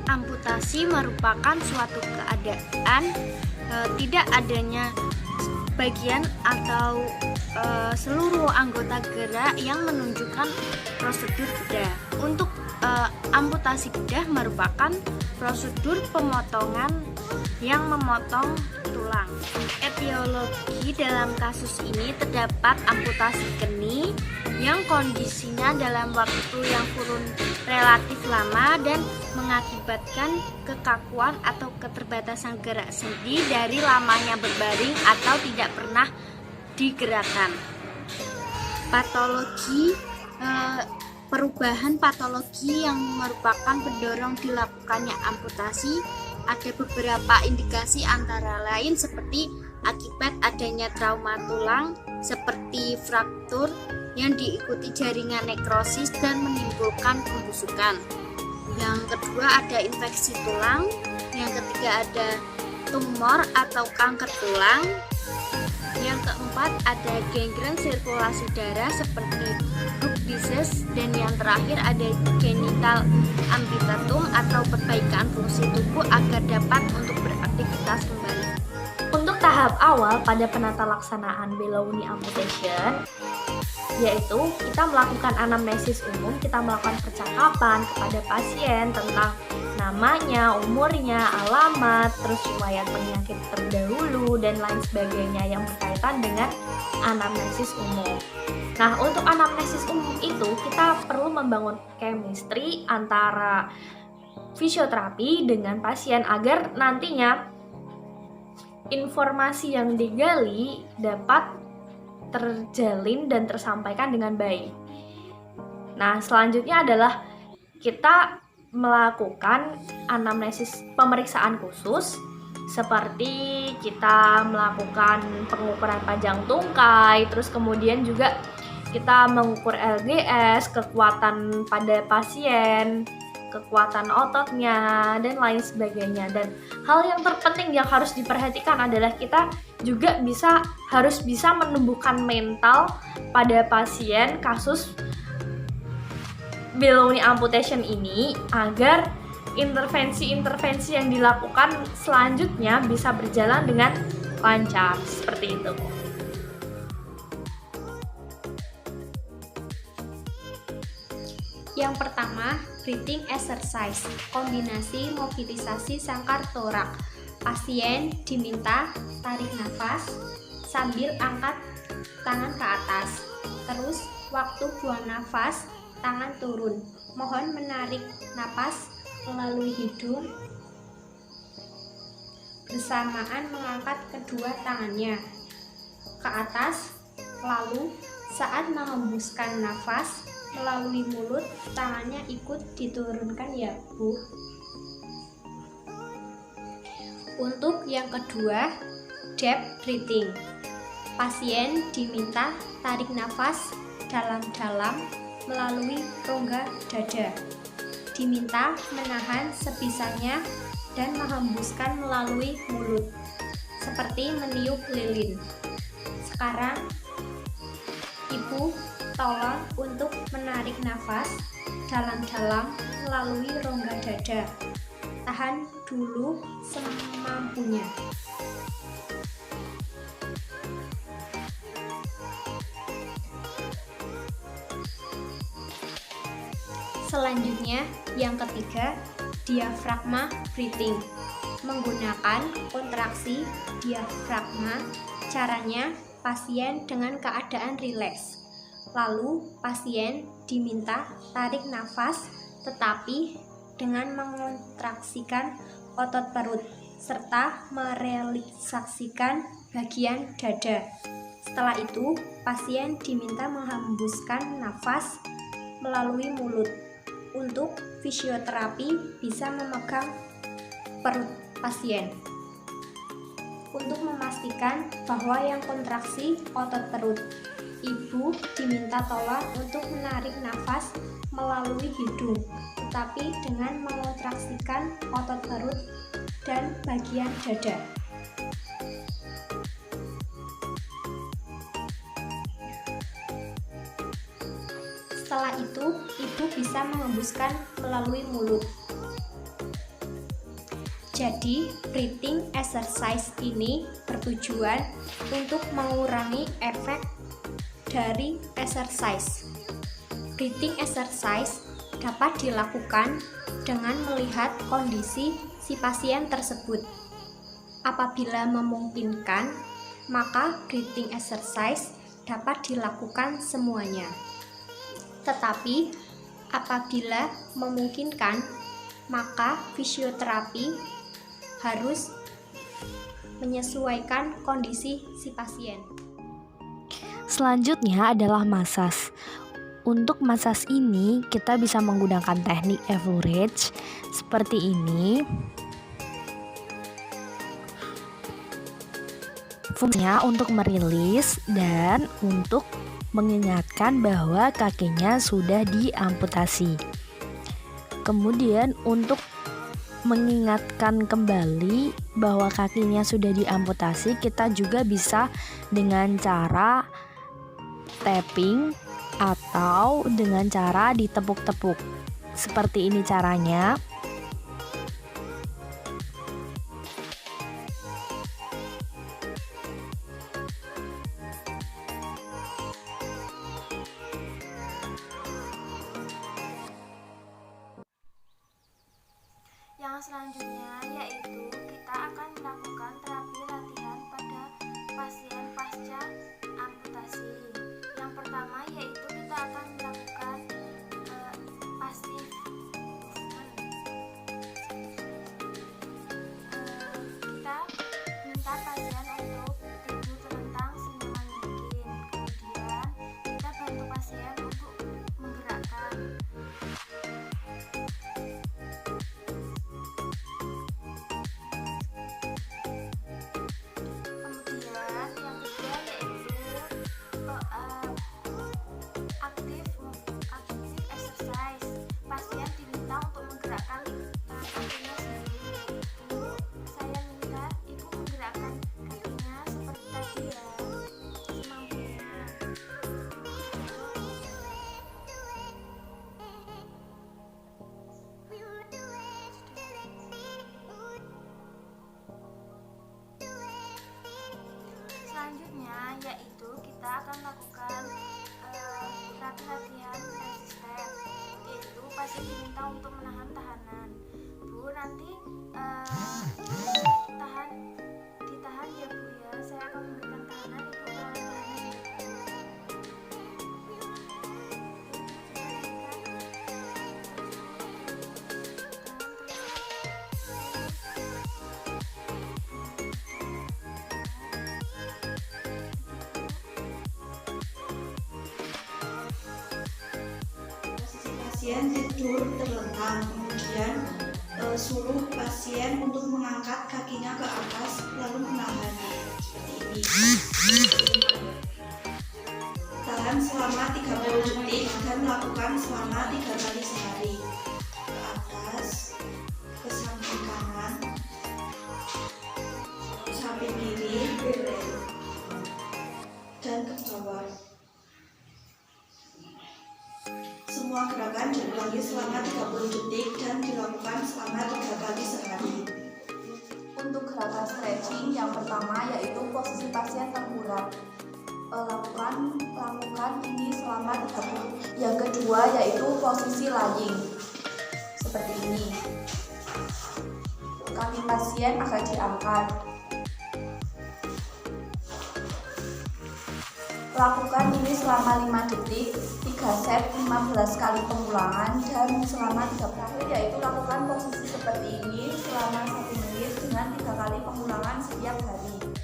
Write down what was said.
Amputasi merupakan suatu keadaan tidak adanya bagian atau seluruh anggota gerak yang menunjukkan prosedur bedah. Untuk amputasi bedah merupakan prosedur pemotongan yang memotong tulang. Etiologi dalam kasus ini terdapat amputasi geni yang kondisinya dalam waktu yang kurun relatif lama dan mengakibatkan kekakuan atau keterbatasan gerak sendi dari lamanya berbaring atau tidak pernah digerakkan. Patologi perubahan patologi yang merupakan pendorong dilakukannya amputasi ada beberapa indikasi antara lain seperti akibat adanya trauma tulang seperti fraktur yang diikuti jaringan nekrosis dan menimbulkan pembusukan. Yang kedua ada infeksi tulang, yang ketiga ada tumor atau kanker tulang, yang keempat ada gangren sirkulasi darah seperti Brooke disease, dan yang terakhir ada genital ambitatum atau perbaikan fungsi tubuh agar dapat untuk beraktivitas kembali. Untuk tahap awal pada penata laksanaan below knee amputation, yaitu kita melakukan anamnesis umum, kita melakukan percakapan kepada pasien tentang namanya, umurnya, alamat, terus riwayat penyakit terdahulu, dan lain sebagainya yang berkaitan dengan anamnesis umum. Nah, untuk anamnesis umum itu kita perlu membangun chemistry antara fisioterapi dengan pasien agar nantinya informasi yang digali dapat terjalin dan tersampaikan dengan baik. Nah, selanjutnya adalah kita melakukan anamnesis pemeriksaan khusus seperti kita melakukan pengukuran panjang tungkai, terus kemudian juga kita mengukur LGS, kekuatan pada pasien, kekuatan ototnya, dan lain sebagainya. Dan hal yang terpenting yang harus diperhatikan adalah kita juga harus bisa menumbuhkan mental pada pasien kasus below knee amputation ini agar intervensi-intervensi yang dilakukan selanjutnya bisa berjalan dengan lancar, seperti itu. Yang pertama, breathing exercise, kombinasi mobilisasi sangkar torak. Pasien diminta tarik nafas sambil angkat tangan ke atas. Terus, waktu buang nafas, tangan turun. Mohon menarik nafas melalui hidung bersamaan mengangkat kedua tangannya ke atas. Lalu, saat menghembuskan nafas melalui mulut, tangannya ikut diturunkan ya, Bu. Untuk yang kedua, depth breathing. Pasien diminta tarik nafas dalam-dalam melalui rongga dada. Diminta menahan sebisanya dan menghembuskan melalui mulut, seperti meniup lilin. Sekarang, Ibu tolong untuk menarik nafas dalam-dalam melalui rongga dada. Tahan dulu semampunya. Selanjutnya, yang ketiga, diafragma breathing. Menggunakan kontraksi diafragma, caranya pasien dengan keadaan rileks. Lalu, pasien diminta tarik nafas tetapi dengan mengontraksikan otot perut serta merelaksasikan bagian dada. Setelah itu, pasien diminta menghembuskan nafas melalui mulut. Untuk fisioterapi bisa memegang perut pasien. Untuk memastikan Perhatikan bahwa yang kontraksi otot perut. Ibu diminta tolong untuk menarik nafas melalui hidung, tetapi dengan mengontraksikan otot perut dan bagian dada. Setelah itu, ibu bisa mengembuskan melalui mulut. Jadi, breathing exercise ini bertujuan untuk mengurangi efek dari exercise. Breathing exercise dapat dilakukan dengan melihat kondisi si pasien tersebut. Apabila memungkinkan, maka breathing exercise dapat dilakukan semuanya. Tetapi, apabila memungkinkan, maka fisioterapi harus menyesuaikan kondisi si pasien. Selanjutnya adalah massage. Untuk massage ini kita bisa menggunakan teknik average seperti ini. Fungsinya untuk merilis dan untuk mengingatkan bahwa kakinya sudah diamputasi. Kemudian untuk mengingatkan kembali bahwa kakinya sudah diamputasi, kita juga bisa dengan cara tapping atau dengan cara ditepuk-tepuk. Seperti ini caranya. Yang selanjutnya yaitu kita akan melakukan terapi latihan pada pasien pasca amputasi. Yang pertama yaitu kita akan melakukan passive movement. Kita minta pasien untuk tidur terlentang senyaman mungkin. Kemudian kita bantu pasien untuk menggerakkan. Selanjutnya yaitu kita akan melakukan latihan resisten, yaitu pasien diminta untuk menahan tahanan. Bu, nanti ditahan ya Bu ya, saya akan memberikan tahanan, Ibu menahan tahanan ya. Pasien tidur terlentang, kemudian suruh pasien untuk mengangkat kakinya ke atas lalu menahan seperti ini. Tahan selama 30 detik dan lakukan selama 3 kali sehari. Ke atas, ke samping kanan, samping kiri, dan ke bawah. Semua gerakan diulangi selama 30 detik dan dilakukan selama 3 kali sehari. Untuk gerakan stretching yang pertama yaitu posisi pasien tengkurap. Lakukan ini selama 30. Yang kedua yaitu posisi lying. Seperti ini. Kaki pasien akan diangkat. Lakukan ini selama 5 detik, 3 set 15 kali pengulangan dan selama 3 terakhir yaitu lakukan posisi seperti ini selama 1 menit dengan 3 kali pengulangan setiap hari.